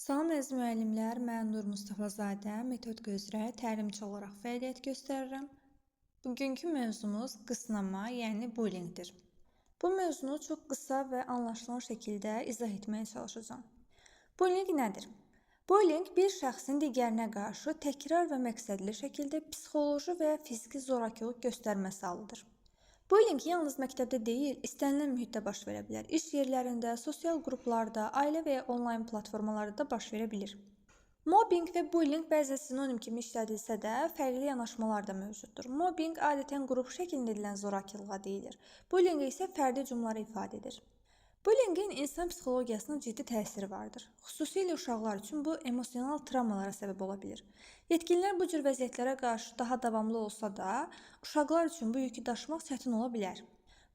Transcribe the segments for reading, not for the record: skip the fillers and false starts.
Salam əziz müəllimlər, mən Nur Mustafazadə, metodika üzrə təlimçi olaraq fəaliyyət göstərirəm. Bugünkü mövzumuz qısnama, yəni bullyingdir. Bu mövzunu çox qısa və anlaşılan şəkildə izah etməyə çalışacağam. Bullying nədir? Bullying bir şəxsin digərinə qarşı təkrar və məqsədli şəkildə psixoloji və fiziki zorakılıq göstərməsi halıdır. Bullying yalnız məktəbdə deyil, istənilən mühitdə baş verə bilər. İş yerlərində, sosial qruplarda, ailə və ya onlayn platformalarda da baş verə bilir. Mobbing və bullying bəzən sinonim kimi işlədilsə də, fərqli yanaşmalar da mövcuddur. Mobbing adətən qrup şəklində edilən zorakılığa deyilir. Bullying isə fərdi cümlələri ifadə edir. Bullyingin insan psixologiyasına ciddi təsiri vardır. Xüsusilə uşaqlar üçün bu emosional travmalara səbəb ola bilir. Yetkinlər bu cür vəziyyətlərə qarşı daha davamlı olsa da, uşaqlar üçün bu yükü daşımaq çətin ola bilər.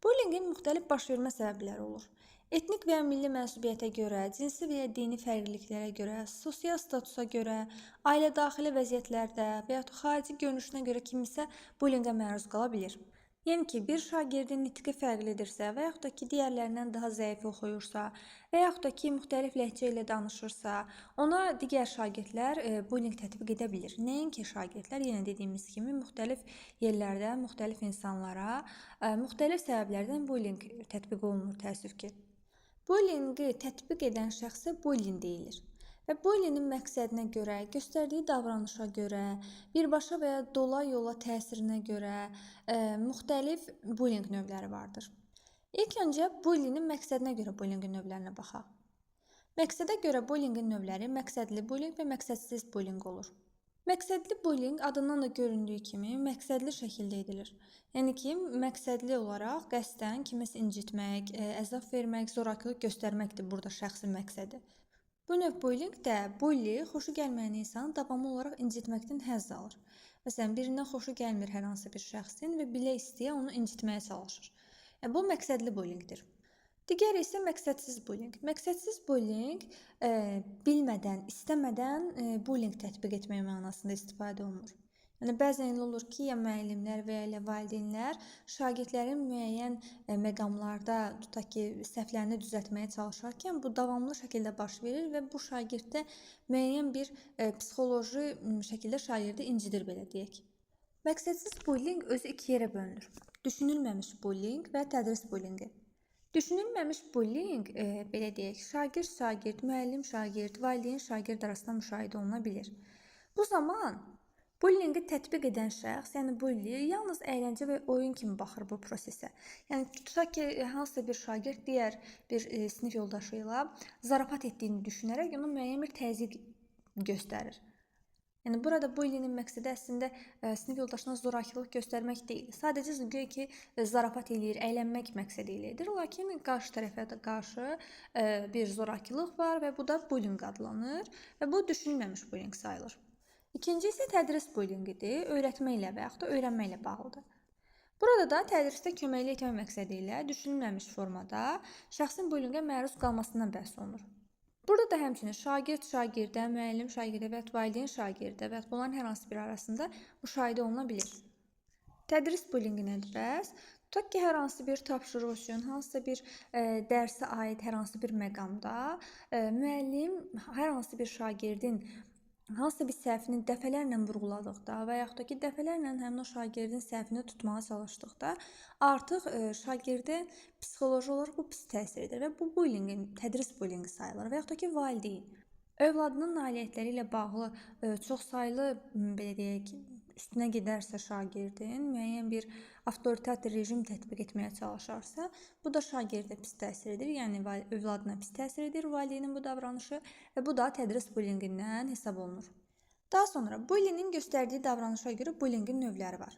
Bullyingin müxtəlif baş vermə səbəbləri olur. Etnik və ya milli mənsubiyyətə görə, cinsi və ya dini fərqliliklərə görə, sosial statusa görə, ailə daxili vəziyyətlərdə və ya xarici görünüşünə görə kimsə bullyingə məruz qala bilir. Yəni ki, bir şagirdin nitqi fərqlidirsə və yaxud da ki, digərlərindən daha zəif oxuyursa və yaxud da ki, müxtəlif ləhcə ilə danışırsa, ona digər şagirdlər bullying tətbiq edə bilir. Nəinki şagirdlər, yenə dediyimiz kimi, müxtəlif yerlərdə, müxtəlif insanlara, müxtəlif səbəblərdən bullying tətbiq olunur, təəssüf ki. Bullyingi tətbiq edən şəxsə bullying deyilir. Və bullyingin məqsədinə görə, göstərdiyi davranışa görə, birbaşa və ya dolay yola təsirinə görə müxtəlif bullying növləri vardır. İlk öncə bullyingin məqsədinə görə bullyingin növlərinə baxaq. Məqsədə görə bullyingin növləri məqsədli bullying və məqsədsiz bullying olur. Məqsədli bullying adından da göründüyü kimi məqsədli şəkildə edilir. Yəni ki, məqsədli olaraq qəsdən kimisə incitmək, əzab vermək, zorakılıq göstərməkdir burada şəxsin məqsədi. Bu növ bullyingdə bully xoşu gəlməyən insanı davamlı olaraq incitməkdən həzz alır. Məsələn, birindən xoşu gəlmir hər hansı bir şəxsin və bilə istəyə onu incitməyə çalışır. Bu məqsədli bullyingdir. Digəri isə məqsədsiz bullying. Məqsədsiz bullying bilmədən, istəmədən bullying tətbiq etmək mənasında istifadə olunur. Yəni, bəzən elə olur ki, ya müəllimlər və ya elə valideynlər şagirdlərin müəyyən məqamlarda, tutaq ki, səhvlərini düzəltməyə çalışarkən bu davamlı şəkildə baş verir və bu şagirddə müəyyən bir psixoloji şəkildə şagirdi incidir, belə deyək. Məqsədsiz bullying özü iki yerə bölünür. Düşünülməmiş bullying və tədris bullyingi. Düşünülməmiş bullying, belə deyək, şagird, müəllim-şagird, valideyn-şagird arasında müşahidə oluna bilir. Bu zaman bullyingi tətbiq edən şəxs, yəni bully, yalnız əyləncə və oyun kimi baxır bu prosesə. Yəni, tutaq ki, hansısa bir şagird digər bir sinif yoldaşı ilə zarafat etdiyini düşünərək ona müəyyən bir təzyiq göstərir. Yəni, burada bullyingin məqsədi əslində sinif yoldaşına zorakılıq göstərmək deyil. Sadəcə güya ki, zarafat eləyir, əylənmək məqsədi ilə edir. Lakin qarşı tərəfə də qarşı bir zorakılıq var və bu da bullying adlanır və bu düşünülməmiş bullying sayılır. İkinci isə tədris bullyingidir, öyrətməklə və yaxud da öyrənməklə bağlıdır. Burada da tədrisdə köməkli etmə məqsədi ilə düşünülməmiş formada şəxsin bullyingə məruz qalmasından bəhs olunur. Burada da həmçinin şagird-şagirdə, müəllim-şagirdə və ya valideyn şagirdə və ya bunların hər hansı bir arasında müşahidə oluna bilir. Tədris bullyingi nədir bəs? Tutaq ki, hər hansı bir tapşırıq üçün, hansısa bir dərsə aid hər hansı bir məqamda müəllim hər hansı bir şagirdin hansısa bir səhvini dəfələrlə vurğuladıqda və yaxud da ki, dəfələrlə həmin o şagirdin səhvini tutmağa çalışdıqda artıq şagirdə psixoloji olaraq bu pis təsir edir və bu bullyingin, tədris bullyingi sayılır və yaxud da ki, valideyn övladının nailiyyətləri ilə bağlı çoxsaylı, belə deyək, üstünə gedərsə şagirdin, müəyyən bir avtoriter rejim tətbiq etməyə çalışarsa, bu da şagirdə pis təsir edir, yəni övladına pis təsir edir valideynin bu davranışı və bu da tədris bullyingindən hesab olunur. Daha sonra, bullyingin göstərdiyi davranışa görə bullyingin növləri var.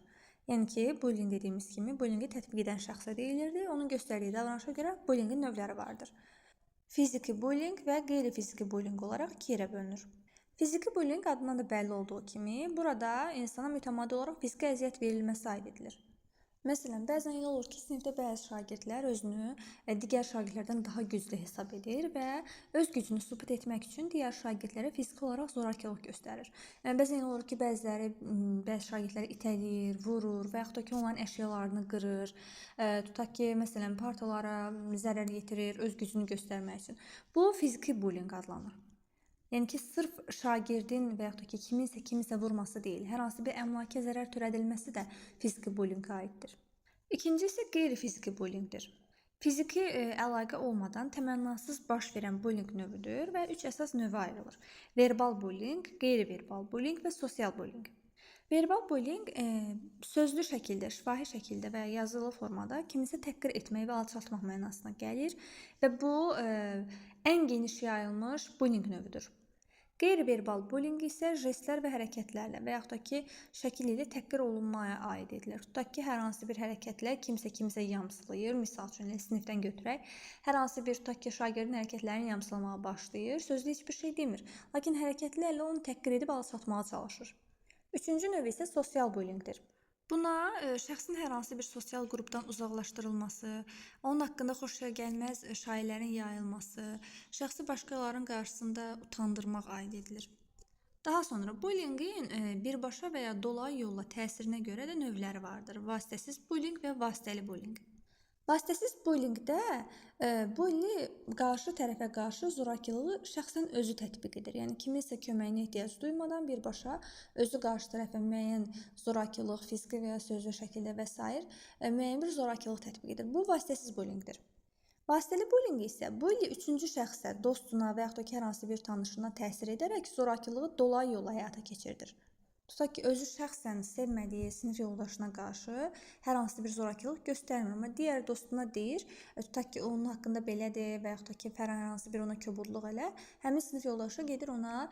Yəni ki, bullying dediyimiz kimi, bullyingi tətbiq edən şəxsə deyilirdi, onun göstərdiyi davranışa görə bullyingin növləri vardır. Fiziki bullying və qeyri-fiziki bullying olaraq iki yerə bölünür. Fiziki bullying adından da bəlli olduğu kimi, burada insana mütəmadi olaraq fiziki əziyyət verilməsi aid edilir. Məsələn, bəzən elə olur ki, sinifdə bəzi şagirdlər özünü digər şagirdlərdən daha güclü hesab edir və öz gücünü sübut etmək üçün digər şagirdlərə fiziki olaraq zorakılıq göstərir. Bəzən elə olur ki, bəzi şagirdləri itələyir, vurur və yaxud da ki, onların əşyalarını qırır. Tutaq ki, məsələn, partalara zərər yetirir öz gücünü göstərmək üçün. Bu fiziki bullying adlanır. Yəni ki, sırf şagirdin və yaxud da ki, kiminsə vurması deyil, hər hansı bir əmlaka zərər törədilməsi də fiziki bullyinqə aiddir. İkincisi qeyri-fiziki bullyingdir. Fiziki əlaqə olmadan təmənnasız baş verən bullyinq növüdür və 3 əsas növə ayrılır. Verbal bullyinq, qeyri-verbal bullyinq və sosial bullyinq. Verbal bullyinq sözlü şəkildə, şifahi şəkildə və yazılı formada kimisə təhqir etmək və alçaltmaq mənasına gəlir və bu ən geniş yayılmış bullyinq növüdür. Qeyri-verbal bullyinq isə jestlər və hərəkətlərlə və yaxud da ki, şəkil ilə təhqir olunmaya aid edilir. Tutaq ki, hər hansı bir hərəkətlə kimsə yamsılayır, misal üçün sinifdən götürək. Hər hansı bir tutaq ki, şagirdin hərəkətlərini yamsılamağa başlayır, sözlü heç bir şey demir, lakin hərəkətlərlə onu təhqir edib alçaltmağa çalışır. Üçüncü növ isə sosial bullyingdir. Buna şəxsin hər hansı bir sosial qrupdan uzaqlaşdırılması, onun haqqında xoşagəlməz şayiələrin yayılması, şəxsi başqalarının qarşısında utandırmaq aid edilir. Daha sonra bullyinqin birbaşa və ya dolayı yolla təsirinə görə də növləri vardır. Vasitəsiz bullyinq və vasitəli bullyinq. Vasitəsiz bullyingdə bully qarşı tərəfə qarşı zorakılığı şəxsən özü tətbiq edir. Yəni kiminsə köməyinə ehtiyac duymadan birbaşa özü qarşı tərəfə müəyyən zorakılıq, fiziki və ya sözlü şəkildə və s. müəyyən bir zorakılıq tətbiq edir. Bu vasitəsiz bullyingdir. Vasitəli bullyinq isə bully üçüncü şəxsə, dostuna və yaxud da ki, hər hansı bir tanışına təsir edərək zorakılığı dolayı yolla həyata keçirilir. Tutaq ki, özü şəxsən sevmədiyi sinif yoldaşına qarşı hər hansı bir zorakılıq göstərmir, amma digər dostuna deyir, tutaq ki, onun haqqında belədir və yaxud da ki, hər hansı bir ona kobudluq elə, həmin sinif yoldaşı gedir ona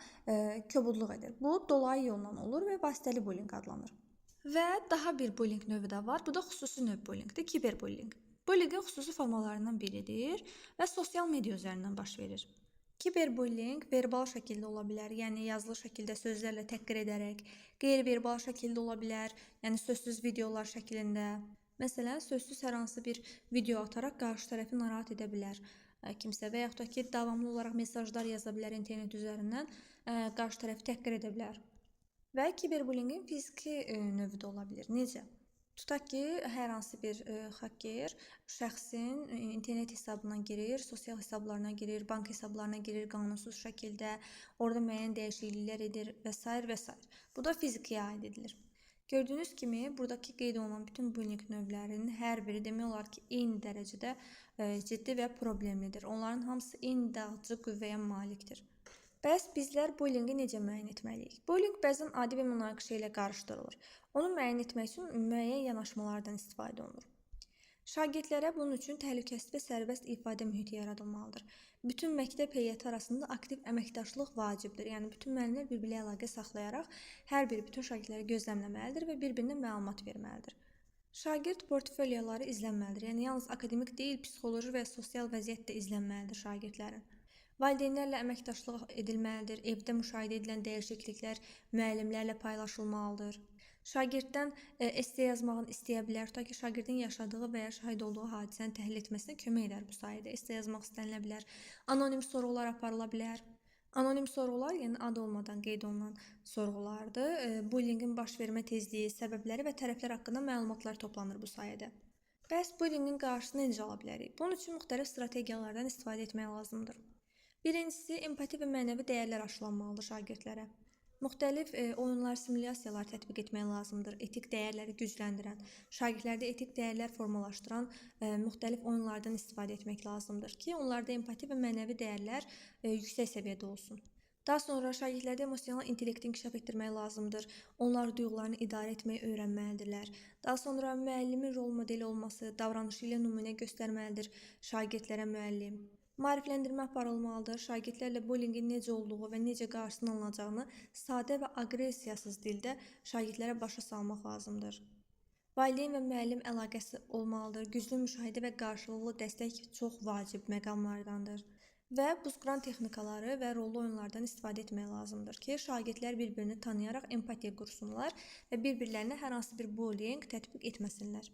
kobudluq edir. Bu dolayı yolla olur və vasitəli bullyinq adlanır. Və daha bir bullyinq növü də var, bu da xüsusi növ bullyinqdir, kiberbullyinq. Bullyinqin xüsusi formalarından biridir və sosial media üzərindən baş verir. Kiberbullyinq verbal şəkildə ola bilər, yəni yazılı şəkildə sözlərlə təhqir edərək, qeyri-verbal şəkildə ola bilər, yəni sözsüz videolar şəklində. Məsələn, sözsüz hər hansı bir video ataraq qarşı tərəfi narahat edə bilər kimsə və yaxud da ki, davamlı olaraq mesajlar yaza bilər internet üzərindən, qarşı tərəfi təhqir edə bilər. Və kiberbullyinqin fiziki növü də ola bilər. Necə? Tutaq ki, hər hansı bir xaker şəxsin internet hesabına girir, sosial hesablarına girir, bank hesablarına girir qanunsuz şəkildə, orada müəyyən dəyişikliklər edir və s. və s. Bu da fizikiyə aid edilir. Gördüyünüz kimi, buradakı qeyd olunan bütün bullyinq növlərinin hər biri demək olar ki, eyni dərəcədə ciddi və problemlidir. Onların hamısı eyni dağıtıcı qüvvəyə malikdir. Bəs bizlər bullyinqi necə müəyyən etməliyik? Bullyinq bəzən adi və münaqişə ilə qarışdırılır. Onu müəyyən etmək üçün müəyyən yanaşmalardan istifadə olunur. Şagirdlərə bunun üçün təhlükəsiz və sərbəst ifadə mühiti yaradılmalıdır. Bütün məktəb heyəti arasında aktiv əməkdaşlıq vacibdir. Yəni bütün müəllimlər bir-birlə əlaqə saxlayaraq hər biri bütün şagirdləri gözləməlidir və bir-birinə məlumat verməlidir. Şagird portfolyoları izlənməlidir. Yəni yalnız akademik deyil, psixoloji və sosial vəziyyət də izlənməlidir şagirdlərin. Valideynlərlə əməkdaşlıq edilməlidir. Evdə müşahidə edilən dəyişikliklər müəllimlərlə paylaşılmalıdır. Şagirddən esse yazmağını istəyə bilər. Tutaq ki, şagirdin yaşadığı və ya şahid olduğu hadisəni təhlil etməsinə kömək edər bu sayədə. Esse yazmaq istənilə bilər. Anonim sorğular aparıla bilər. Anonim sorğular, yəni ad olmadan qeyd olunan sorğulardır. Bullyinqin baş vermə tezliyi, səbəbləri və tərəflər haqqında məlumatlar toplanır bu sayədə. Bəs bullyinqin qarşısını necə ala bilərik? Bunun üçün müxtəlif strategiyalardan istifadə etmək lazımdır. Birincisi, empati və mənəvi dəyərlər aşılanmalıdır şagirdlərə. Müxtəlif oyunlar, simulyasiyalar tətbiq etmək lazımdır. Etik dəyərləri gücləndirən, şagirdlərdə etik dəyərlər formalaşdıran müxtəlif oyunlardan istifadə etmək lazımdır ki, onlarda empati və mənəvi dəyərlər yüksək səviyyədə olsun. Daha sonra şagirdlərdə emosional intellekti inkişaf etdirmək lazımdır. Onlar duyğularını idarə etməyi öyrənməlidirlər. Daha sonra müəllimin rol modeli olması, davranışı ilə nümunə göstərməlidir şagirdlərə müəllim. Maarifləndirmə aparılmalıdır. Şagirdlərlə bullyinqin necə olduğu və necə qarşısının alınacağını sadə və aqressiyasız dildə şagirdlərə başa salmaq lazımdır. Valideyn və müəllim əlaqəsi olmalıdır. Güclü müşahidə və qarşılıqlı dəstək çox vacib məqamlardandır. Və buzqıran texnikaları və rollu oyunlardan istifadə etmək lazımdır ki, şagirdlər bir-birini tanıyaraq empatiya qursunlar və bir-birlərinə hər hansı bir bullyinq tətbiq etməsinlər.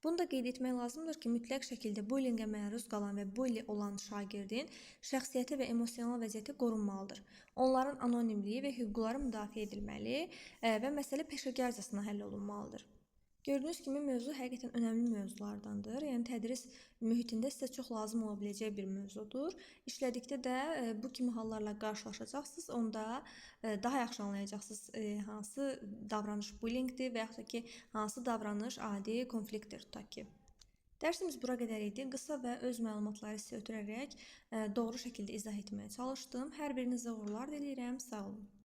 Bunu da qeyd etmək lazımdır ki, mütləq şəkildə bullyinqə məruz qalan və bully olan şagirdin şəxsiyyəti və emosional vəziyyəti qorunmalıdır. Onların anonimliyi və hüquqları müdafiə edilməli və məsələ peşəkarcasına həll olunmalıdır. Gördüyünüz kimi mövzu həqiqətən önəmli mövzulardandır. Yəni tədris mühitində sizə çox lazım ola biləcək bir mövzudur. İşlədikdə də bu kimi hallarla qarşılaşacaqsınız. Onda daha yaxşı anlayacaqsınız hansı davranış bullyingdir və yaxud da ki, hansı davranış adi konfliktdir tutaq ki. Dərsimiz bura qədər idi. Qısa və öz məlumatları sizə ötürərək doğru şəkildə izah etməyə çalışdım. Hər birinizə uğurlar diləyirəm. Sağ olun.